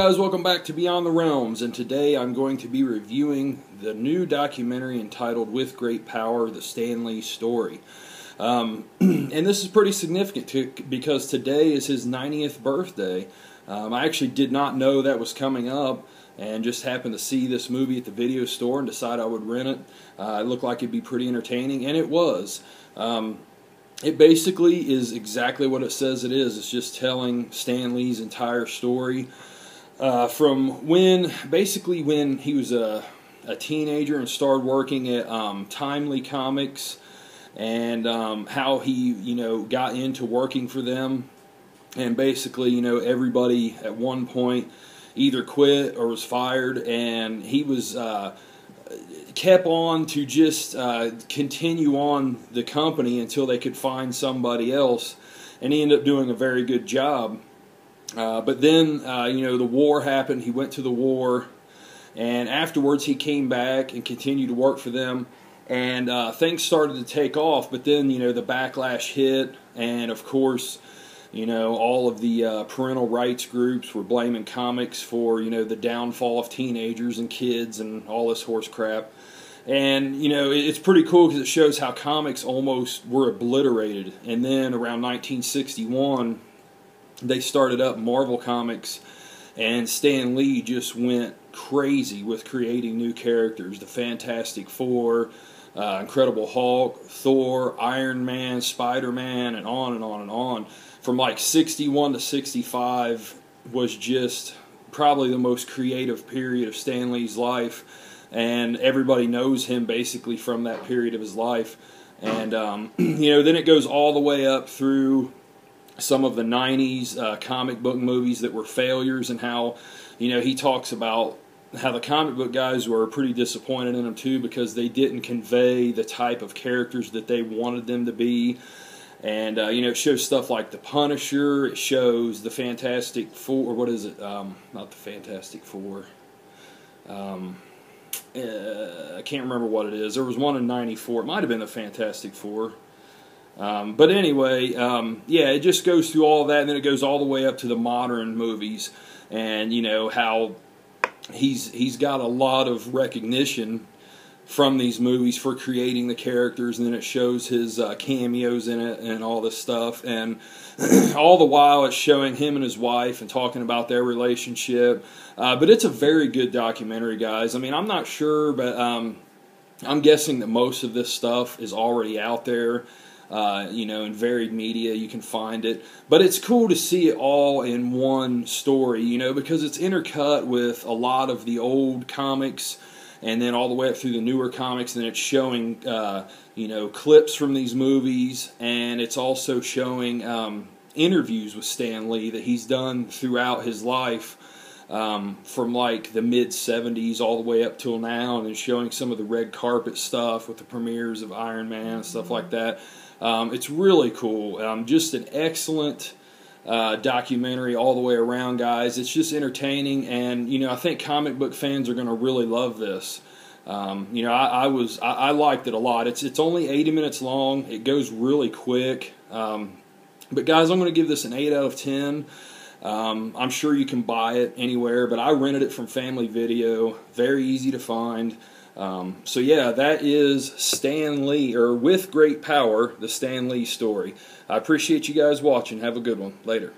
guys, welcome back to Beyond the Realms, and today I'm going to be reviewing the new documentary entitled With Great Power, the Stan Lee Story. And this is pretty significant because today is his 90th birthday. I actually did not know that was coming up and just happened to see this movie at the video store and decided I would rent it. It looked like it'd be pretty entertaining, and it was. It basically is exactly what it says it is. It's just telling Stan Lee's entire story from when he was a teenager and started working at Timely Comics, and how he got into working for them, and basically everybody at one point either quit or was fired, and he was kept on to just continue on the company until they could find somebody else, and he ended up doing a very good job. But then, the war happened. He went to the war, and afterwards he came back and continued to work for them, and things started to take off. But then, the backlash hit, and of course, all of the parental rights groups were blaming comics for, the downfall of teenagers and kids and all this horse crap. And, it's pretty cool because it shows how comics almost were obliterated. And then around 1961, they started up Marvel Comics, and Stan Lee just went crazy with creating new characters. The Fantastic Four, Incredible Hulk, Thor, Iron Man, Spider-Man, and on and on and on. From like 61 to 65 was just probably the most creative period of Stan Lee's life, and everybody knows him basically from that period of his life. And then it goes all the way up through some of the 90s comic book movies that were failures, and how he talks about how the comic book guys were pretty disappointed in him too, because they didn't convey the type of characters that they wanted them to be. And, it shows stuff like the Punisher. It shows the Fantastic Four. Or what is it? Not the Fantastic Four. I can't remember what it is. There was one in '94. It might have been the Fantastic Four. But anyway, yeah, it just goes through all that, and then it goes all the way up to the modern movies. And, how he's got a lot of recognition from these movies for creating the characters, and then it shows his cameos in it and all this stuff, and all the while it's showing him and his wife and talking about their relationship. But it's a very good documentary, guys. I mean, I'm not sure, but I'm guessing that most of this stuff is already out there, in varied media. You can find it, but it's cool to see it all in one story, because it's intercut with a lot of the old comics, and then all the way up through the newer comics, and it's showing, clips from these movies, and it's also showing interviews with Stan Lee that he's done throughout his life, from like the mid-'70s all the way up till now, and then showing some of the red carpet stuff with the premieres of Iron Man and stuff like that. It's really cool. Just an excellent documentary all the way around, guys. It's just entertaining, and I think comic book fans are going to really love this. I liked it a lot. It's only 80 minutes long. It goes really quick. But guys, I'm going to give this an 8 out of 10. I'm sure you can buy it anywhere, but I rented it from Family Video. Very easy to find. So yeah, that is Stan Lee, or With Great Power, the Stan Lee Story. I appreciate you guys watching. Have a good one. Later.